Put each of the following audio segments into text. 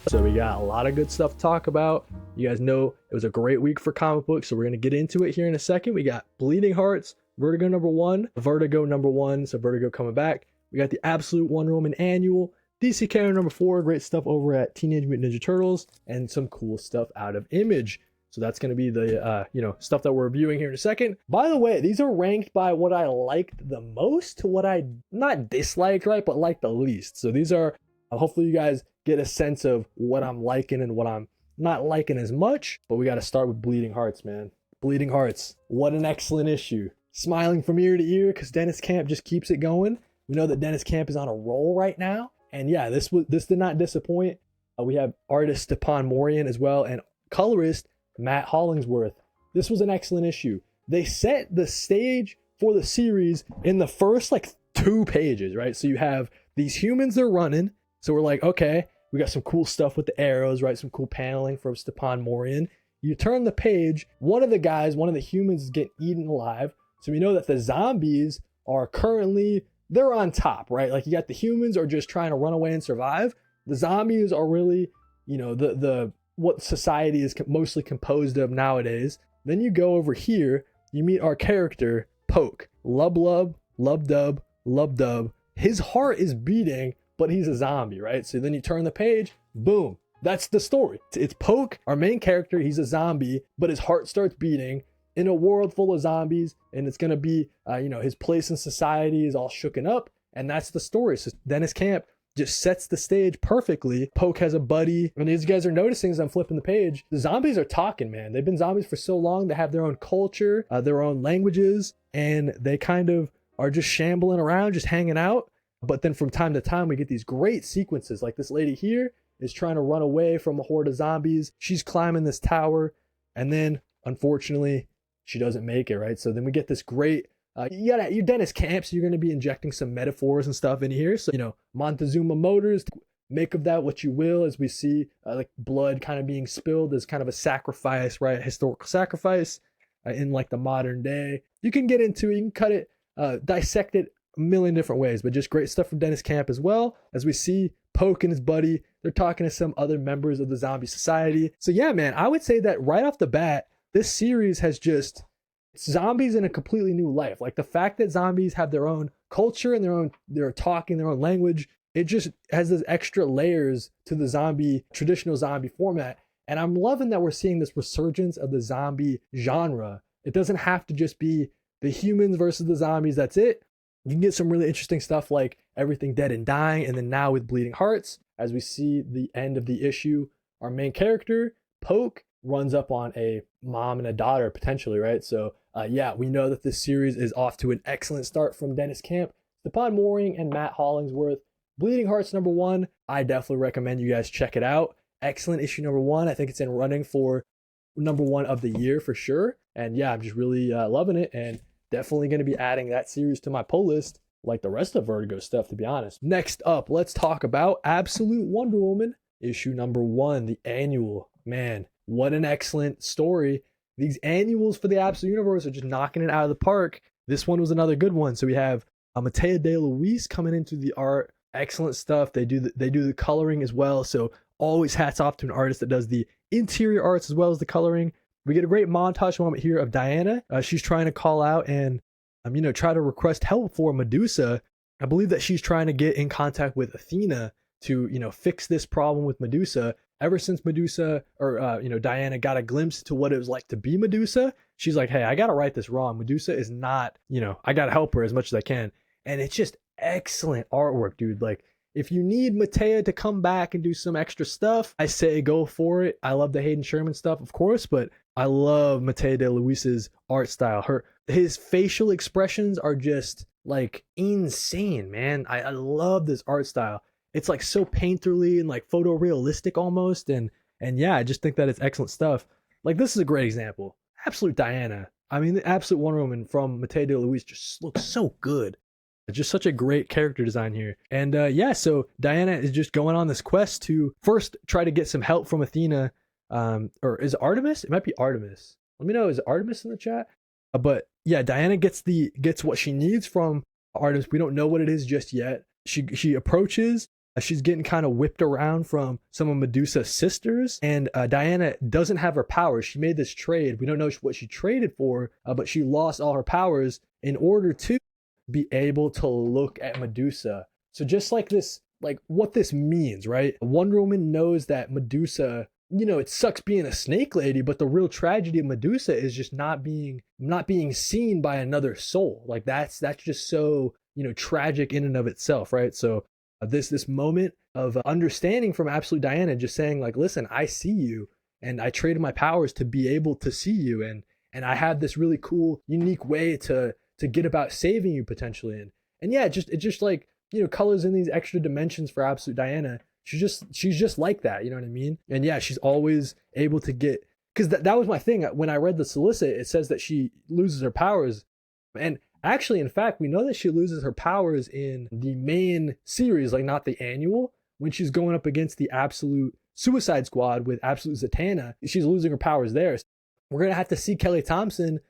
So we got a lot of good stuff to talk about. You guys know it was a great week for comic books, so we're going to get into it here in a second. We got Bleeding Hearts, Vertigo #1, Vertigo #1, so Vertigo coming back. We got the Absolute Wonder Woman Annual, DC Character #4, great stuff over at Teenage Mutant Ninja Turtles, and some cool stuff out of Image. So that's going to be the stuff that we're reviewing here in a second. By the way, these are ranked by what I liked the most to what I not disliked, right, but liked the least. So these are hopefully you guys get a sense of what I'm liking and what I'm not liking as much. But we got to start with Bleeding Hearts, man. Bleeding Hearts, what an excellent issue. Smiling from ear to ear because Dennis Camp just keeps it going. We know that Dennis Camp is on a roll right now, and yeah, this did not disappoint. We have artist Stepan Morian as well, and colorist Matt Hollingsworth. This was an excellent issue. They set the stage for the series in the first like 2 pages, right? So you have these humans they're running. So we're like, okay, we got some cool stuff with the arrows, right? Some cool paneling from Stepan Morian. You turn the page, one of the humans is getting eaten alive. So we know that the zombies are currently, they're on top, right? Like you got the humans are just trying to run away and survive. The zombies are really, the what society is mostly composed of nowadays. Then you go over here, you meet our character, Poke. Lub dub. His heart is beating, but he's a zombie, right? So then you turn the page, boom. That's the story. It's Poke, our main character. He's a zombie, but his heart starts beating in a world full of zombies. And it's going to be, his place in society is all shooken up. And that's the story. So Dennis Camp just sets the stage perfectly. Poke has a buddy. And as you guys are noticing as I'm flipping the page, the zombies are talking, man. They've been zombies for so long. They have their own culture, their own languages, and they kind of are just shambling around, just hanging out. But then from time to time, we get these great sequences. Like this lady here is trying to run away from a horde of zombies. She's climbing this tower. And then, unfortunately, she doesn't make it, right? So then we get this great, you're Dennis Camp, so you're going to be injecting some metaphors and stuff in here. So, Montezuma Motors, make of that what you will, as we see like blood kind of being spilled as kind of a sacrifice, right? Historical sacrifice in like the modern day. You can get into it, you can cut it, dissect it a million different ways, but just great stuff from Dennis Camp as well. As we see Poke and his buddy, they're talking to some other members of the zombie society. So yeah, man, I would say that right off the bat, this series has just zombies in a completely new life. Like the fact that zombies have their own culture and they're talking their own language, it just has those extra layers to the traditional zombie format. And I'm loving that we're seeing this resurgence of the zombie genre. It doesn't have to just be the humans versus the zombies. That's it. You can get some really interesting stuff like Everything Dead and Dying. And then now with Bleeding Hearts, as we see the end of the issue, our main character, Poke, runs up on a mom and a daughter potentially, right? So we know that this series is off to an excellent start from Dennis Camp, Stepan Morian, and Matt Hollingsworth. Bleeding Hearts #1, I definitely recommend you guys check it out. Excellent issue #1. I think it's in running for #1 of the year for sure. And yeah, I'm just really loving it, and definitely going to be adding that series to my pull list like the rest of Vertigo stuff, to be honest. Next up, let's talk about Absolute Wonder Woman issue #1, the annual. Man, what an excellent story. These annuals for the Absolute Universe are just knocking it out of the park. This one was another good one. So we have Matea De Luis coming into the art. Excellent stuff. They do the coloring as well. So always hats off to an artist that does the interior arts as well as the coloring. We get a great montage moment here of Diana. She's trying to call out and try to request help for Medusa. I believe that she's trying to get in contact with Athena to fix this problem with Medusa. Ever since Medusa or Diana got a glimpse to what it was like to be Medusa, she's like, hey, I gotta right this wrong. Medusa is not, I gotta help her as much as I can. And it's just excellent artwork, dude. Like, if you need Matea to come back and do some extra stuff, I say go for it. I love the Hayden Sherman stuff, of course, but I love Matea De Luis's art style. His facial expressions are just like insane, man. I love this art style. It's like so painterly and like photorealistic almost. And yeah, I just think that it's excellent stuff. Like this is a great example. Absolute Diana. I mean, the Absolute Wonder Woman from Matea De Luis just looks so good. It's just such a great character design here. And so Diana is just going on this quest to first try to get some help from Athena. Or is it Artemis? It might be Artemis. Let me know, is it Artemis in the chat? But yeah, Diana gets what she needs from Artemis. We don't know what it is just yet. She approaches She's getting kind of whipped around from some of Medusa's sisters, and Diana doesn't have her powers. She made this trade. We don't know what she traded for, but she lost all her powers in order to be able to look at Medusa. So just like this, like what this means, right? Wonder Woman knows that Medusa, it sucks being a snake lady, but the real tragedy of Medusa is just not being seen by another soul. Like that's just so, tragic in and of itself, right? So this moment of understanding from Absolute Diana, just saying like, listen, I see you, and I traded my powers to be able to see you, and I have this really cool, unique way to get about saving you potentially. And yeah, it just like, colors in these extra dimensions for Absolute Diana. She's just like that, you know what I mean? And yeah, she's always able to get, because that was my thing. When I read the solicit, it says that she loses her powers, and actually, in fact, we know that she loses her powers in the main series, like not the annual, when she's going up against the Absolute Suicide Squad with Absolute Zatanna. She's losing her powers there. So we're gonna have to see Kelly Thompson,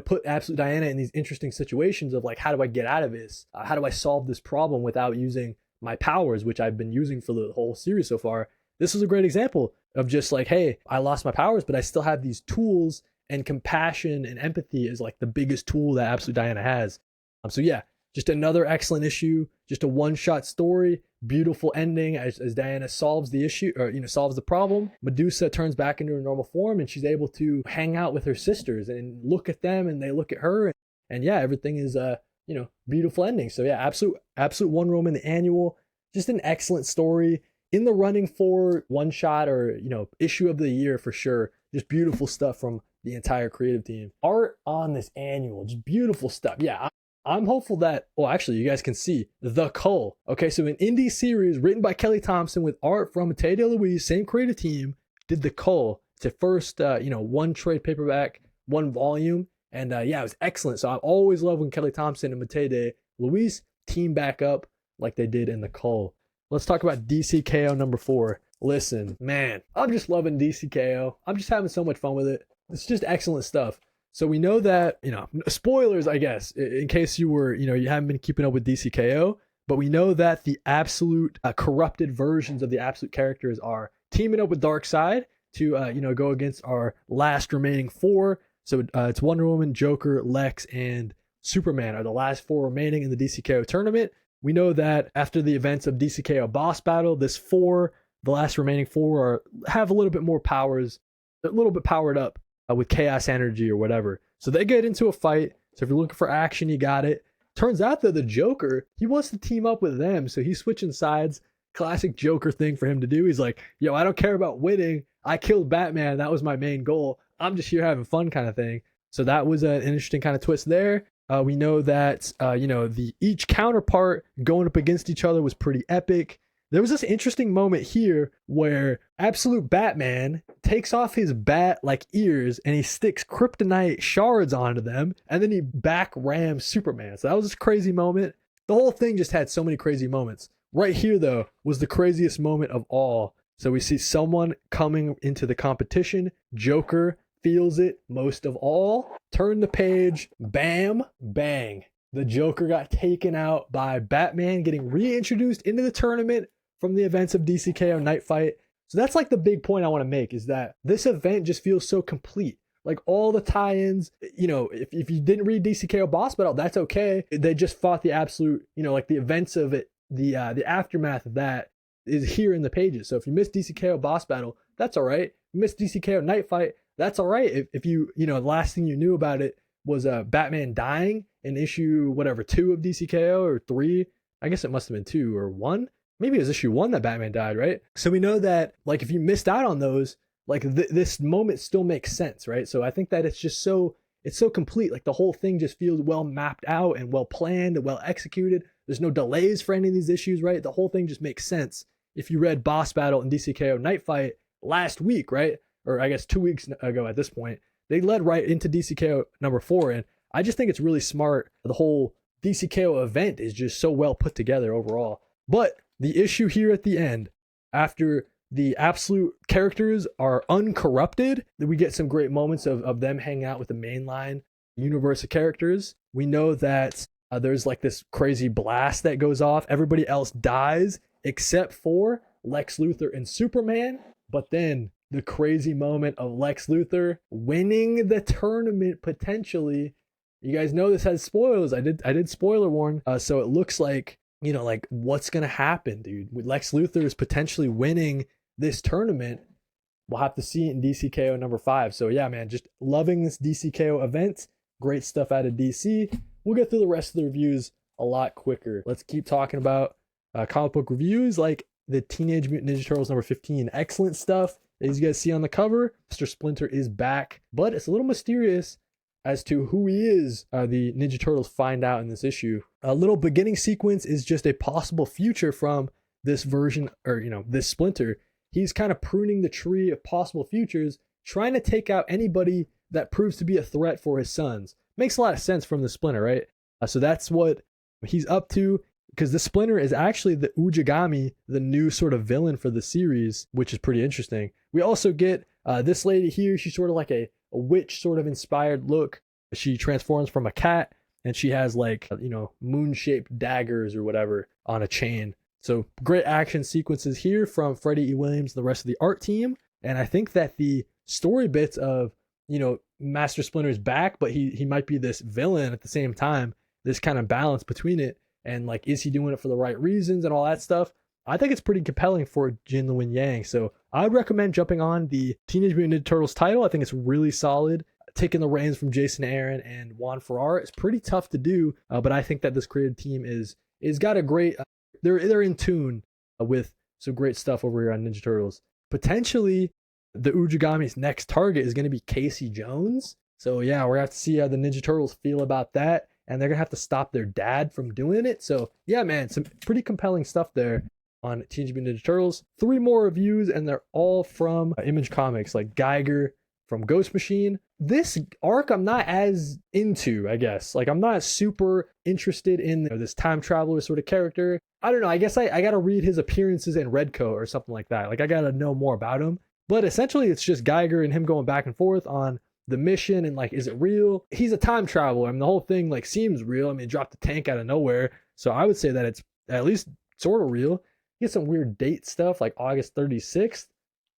put Absolute Diana in these interesting situations of like, how do I get out of this? How do I solve this problem without using my powers, which I've been using for the whole series so far? This is a great example of just like, hey, I lost my powers, but I still have these tools, and compassion and empathy is like the biggest tool that Absolute Diana has. So yeah, just another excellent issue, just a one-shot story, beautiful ending as Diana solves the issue, or solves the problem. Medusa turns back into her normal form, and she's able to hang out with her sisters and look at them, and they look at her, and yeah, everything is beautiful ending. So yeah, absolute Wonder Woman, the annual, just an excellent story, in the running for one shot or issue of the year for sure. Just beautiful stuff from the entire creative team. Art on this annual, just beautiful stuff. Yeah, I'm hopeful that, well, actually, you guys can see The Cull. Okay, so an indie series written by Kelly Thompson with art from Mateo De Luis, same creative team, did The Cull. It's a first, one trade paperback, one volume. And yeah, it was excellent. So I always love when Kelly Thompson and Mateo De Luis team back up like they did in The Cull. Let's talk about DCKO number 4. Listen, man, I'm just loving DCKO. I'm just having so much fun with it. It's just excellent stuff. So we know that, spoilers, I guess, in case you were, you haven't been keeping up with DCKO, but we know that the absolute corrupted versions of the absolute characters are teaming up with Darkseid to, go against our last remaining 4. So it's Wonder Woman, Joker, Lex, and Superman are the last 4 remaining in the DCKO tournament. We know that after the events of DCKO Boss Battle, the last remaining 4 have a little bit more powers, a little bit powered up with chaos energy or whatever. So they get into a fight. So if you're looking for action, you got it. Turns out that the Joker, he wants to team up with them. So he's switching sides. Classic Joker thing for him to do. He's like, yo, I don't care about winning. I killed Batman. That was my main goal. I'm just here having fun kind of thing. So that was an interesting kind of twist there. We know that, the each counterpart going up against each other was pretty epic. There was this interesting moment here where Absolute Batman takes off his bat-like ears and he sticks kryptonite shards onto them, and then he back rams Superman. So that was this crazy moment. The whole thing just had so many crazy moments. Right here, though, was the craziest moment of all. So we see someone coming into the competition. Joker feels it most of all. Turn the page. Bam, bang. The Joker got taken out by Batman, getting reintroduced into the tournament from the events of DCKO Night Fight. So that's like the big point I want to make, is that this event just feels so complete. Like all the tie-ins, if you didn't read DCKO Boss Battle, that's okay. They just fought the absolute, like the events of it, the aftermath of that is here in the pages. So if you missed DCKO Boss Battle, that's all right. You missed DCKO Night Fight, that's all right. If you, the last thing you knew about it was Batman dying in issue 2 of DCKO, or 3. I guess it must have been 2 or 1. Maybe it was issue 1 that Batman died, right? So we know that, like, if you missed out on those, like this moment still makes sense, right? So I think that it's so complete. Like the whole thing just feels well mapped out and well planned and well executed. There's no delays for any of these issues, right? The whole thing just makes sense. If you read Boss Battle and DCKO Night Fight last week, right? Or I guess 2 weeks ago at this point, they led right into DCKO number 4. And I just think it's really smart. The whole DCKO event is just so well put together overall. But the issue here at the end, after the absolute characters are uncorrupted, then we get some great moments of them hanging out with the mainline universe of characters. We know that there's like this crazy blast that goes off. Everybody else dies except for Lex Luthor and Superman. But then the crazy moment of Lex Luthor winning the tournament potentially. You guys know this has spoilers. I did spoiler warn. So it looks like, you know, like what's gonna happen, dude? Lex Luthor is potentially winning this tournament. We'll have to see it in DCKO number 5. So yeah, man, just loving this DCKO event. Great stuff out of DC. We'll get through the rest of the reviews a lot quicker. Let's keep talking about comic book reviews like the Teenage Mutant Ninja Turtles number 15. Excellent stuff. As you guys see on the cover, Mr. Splinter is back, but it's a little mysterious as to who he is. The Ninja Turtles find out in this issue. A little beginning sequence is just a possible future from this version, or, you know, this Splinter. He's kind of pruning the tree of possible futures, trying to take out anybody that proves to be a threat for his sons. Makes a lot of sense from the Splinter, right? So that's what he's up to, because the Splinter is actually the Ujigami, the new sort of villain for the series, which is pretty interesting. We also get this lady here. She's sort of like a witch sort of inspired look. She transforms from a cat, and she has like, you know, moon-shaped daggers or whatever on a chain. So great action sequences here from Freddie E. Williams and the rest of the art team. And I think that the story bits of, you know, Master Splinter's back, but he might be this villain at the same time, this kind of balance between it, and like, is he doing it for the right reasons and all that stuff? I think it's pretty compelling for Jin Lewin Yang. So I would recommend jumping on the Teenage Mutant Ninja Turtles title. I think it's really solid. Taking the reins from Jason Aaron and Juan Ferrara is pretty tough to do, but I think that this creative team is got a great. They're in tune with some great stuff over here on Ninja Turtles. Potentially, the Ujigami's next target is going to be Casey Jones. So yeah, we're gonna have to see how the Ninja Turtles feel about that, and they're gonna have to stop their dad from doing it. So yeah, man, some pretty compelling stuff there on Teenage Mutant Ninja Turtles. 3 more reviews, and they're all from Image Comics, like Geiger from Ghost Machine. This arc I'm not as into, I guess. Like, I'm not super interested in, you know, this time traveler sort of character. I don't know. I guess I got to read his appearances in Redcoat or something like that. Like, I got to know more about him. But essentially, it's just Geiger and him going back and forth on the mission and like, is it real? He's a time traveler. I mean, the whole thing like seems real. I mean, he dropped the tank out of nowhere. So I would say that it's at least sort of real. He gets some weird date stuff like August 36th.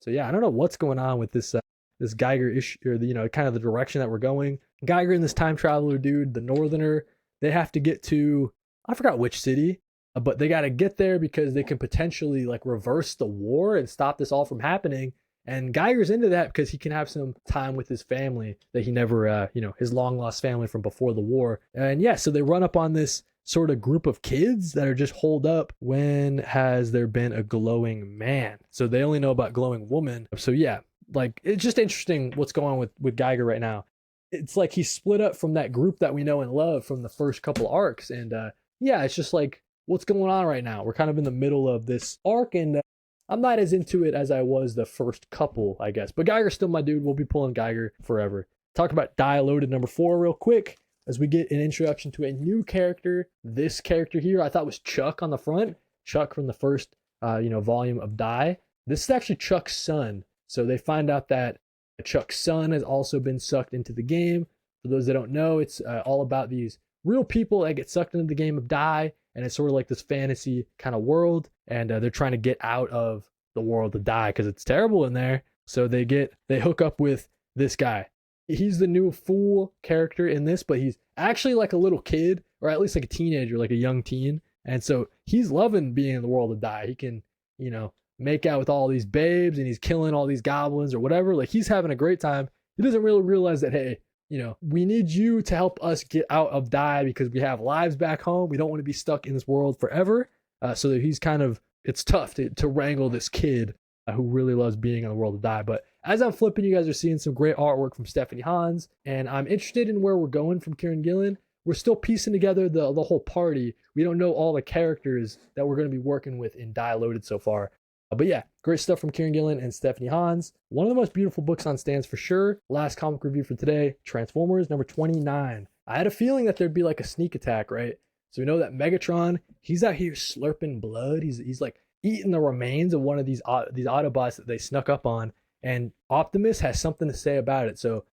So yeah, I don't know what's going on with this this Geiger issue, or the, you know, kind of the direction that we're going. Geiger and this time traveler dude, the Northerner, they have to get to, I forgot which city, but they got to get there because they can potentially like reverse the war and stop this all from happening. And Geiger's into that because he can have some time with his family that he never, you know, his long lost family from before the war. And yeah, so they run up on this sort of group of kids that are just holed up. When has there been a glowing man? So they only know about glowing woman. So yeah, like, it's just interesting what's going on with Geiger right now. It's like he's split up from that group that we know and love from the first couple arcs. And yeah, it's just like, what's going on right now? We're kind of in the middle of this arc, and I'm not as into it as I was the first couple, I guess. But Geiger's still my dude. We'll be pulling Geiger forever. Talk about Die Loaded number 4 real quick, as we get an introduction to a new character. This character here I thought was Chuck on the front. Chuck from the first you know, volume of Die. This is actually Chuck's son. So they find out that Chuck's son has also been sucked into the game. For those that don't know, it's all about these real people that get sucked into the game of Die, and it's sort of like this fantasy kind of world, and they're trying to get out of the world of Die because it's terrible in there. So they hook up with this guy. He's the new fool character in this, but he's actually like a little kid, or at least like a teenager, like a young teen. And so he's loving being in the world of Die. He can, you know, make out with all these babes, and he's killing all these goblins or whatever. Like, he's having a great time. He doesn't really realize that, hey, you know, we need you to help us get out of Die because we have lives back home. We don't want to be stuck in this world forever. So that he's kind of, it's tough to wrangle this kid who really loves being in the world of Die. But as I'm flipping, you guys are seeing some great artwork from Stephanie Hans, and I'm interested in where we're going from Kieran Gillen. We're still piecing together the whole party. We don't know all the characters that we're going to be working with in Die Loaded so far. But yeah, great stuff from Kieran Gillen and Stephanie Hans. One of the most beautiful books on stands for sure. Last comic review for today, Transformers number 29. I had a feeling that there'd be like a sneak attack, right? So we know that Megatron, he's out here slurping blood. He's like eating the remains of one of these Autobots that they snuck up on. And Optimus has something to say about it. So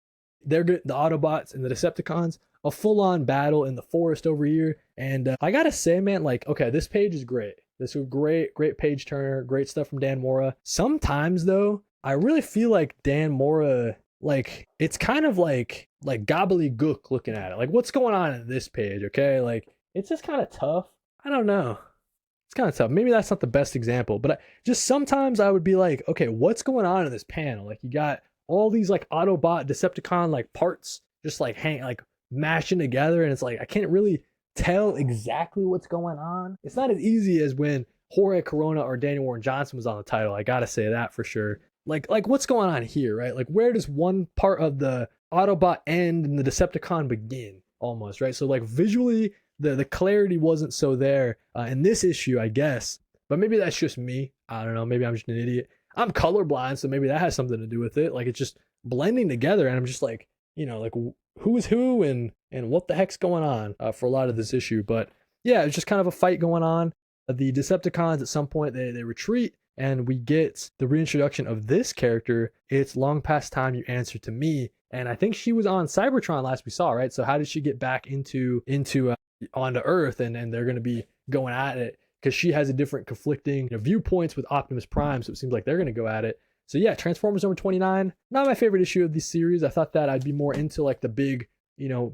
they're good, the Autobots and the Decepticons, a full-on battle in the forest over here. And I gotta say, man, like, okay, this page is great. This was great page turner, great stuff from Dan Mora. Sometimes though, I really feel like Dan Mora, like it's kind of like gobbledygook looking at it. Like what's going on in this page, okay? Like it's just kind of tough. I don't know. It's kind of tough. Maybe that's not the best example, but just sometimes I would be like, okay, what's going on in this panel? Like you got all these like Autobot Decepticon like parts just like mashing together, and it's like I can't really tell exactly what's going on. It's not as easy as when Jorge Corona or Daniel Warren Johnson was on the title. I gotta say that for sure. Like what's going on here, right? Like where does one part of the Autobot end and the Decepticon begin, almost, right? So like visually, the clarity wasn't so there in this issue, I guess. But maybe that's just me. I don't know. Maybe I'm just an idiot. I'm colorblind, so maybe that has something to do with it. Like it's just blending together, and I'm just like, like who's who and what the heck's going on for a lot of this issue. But yeah, it's just kind of a fight going on. The Decepticons at some point they retreat, and we get the reintroduction of this character. It's long past time you answer to me, and I think she was on Cybertron last we saw, right? So how did she get back into onto Earth, and they're going to be going at it because she has a different conflicting viewpoints with Optimus Prime, so it seems like they're going to go at it. So yeah, Transformers number 29, not my favorite issue of this series. I thought that I'd be more into like the big,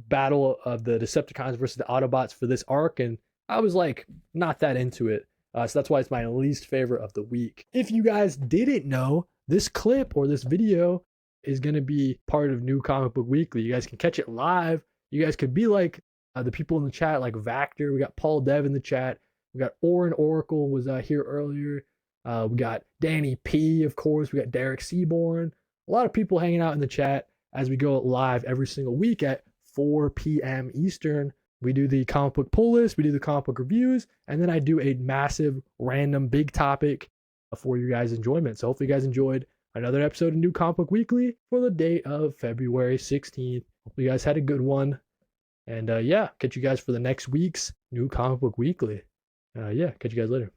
battle of the Decepticons versus the Autobots for this arc, and I was like not that into it. So that's why it's my least favorite of the week. If you guys didn't know, this clip or this video is going to be part of New Comic Book Weekly. You guys can catch it live. You guys could be like the people in the chat, like Vactor. We got Paul Dev in the chat. We got Orin Oracle was here earlier. We got Danny P, of course. We got Derek Seaborn. A lot of people hanging out in the chat as we go live every single week at 4 p.m. Eastern. We do the comic book pull list, we do the comic book reviews, and then I do a massive, random, big topic for your guys' enjoyment. So hopefully you guys enjoyed another episode of New Comic Book Weekly for the date of February 16th. Hopefully you guys had a good one. And yeah, catch you guys for the next week's New Comic Book Weekly. Yeah, catch you guys later.